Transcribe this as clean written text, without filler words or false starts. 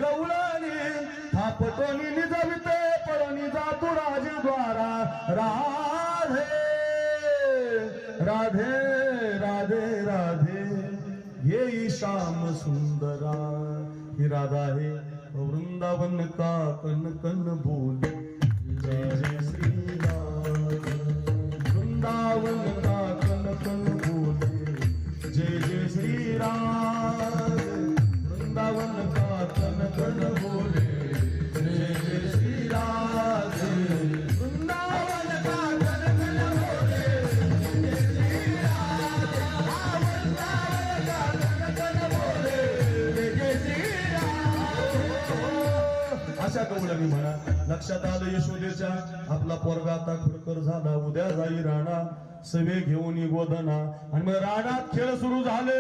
गवळणी थापटोनी निजविते पळणी जातू राजद्वारा राधे राधे राधे राधे ये श्याम सुंदरा ही राधा है वृंदावन का कन कन बोले जय जय श्री राम वृंदावन का कन कन बोले जय जय श्री राम वृंदावन का कन कन बोले जय जय श्री राम वृंदावन का कन कन बोले जय श्री राम वृंदावन का कन कन बोले जय जय श्री राम। अशा कवळणी म्हणा लक्षात आलं यशोदेच्या आपला पोरगा आता खडकर झाला उद्या जाई राणा सवे घेऊन गोदना आणि मग राणात खेळ सुरू झाले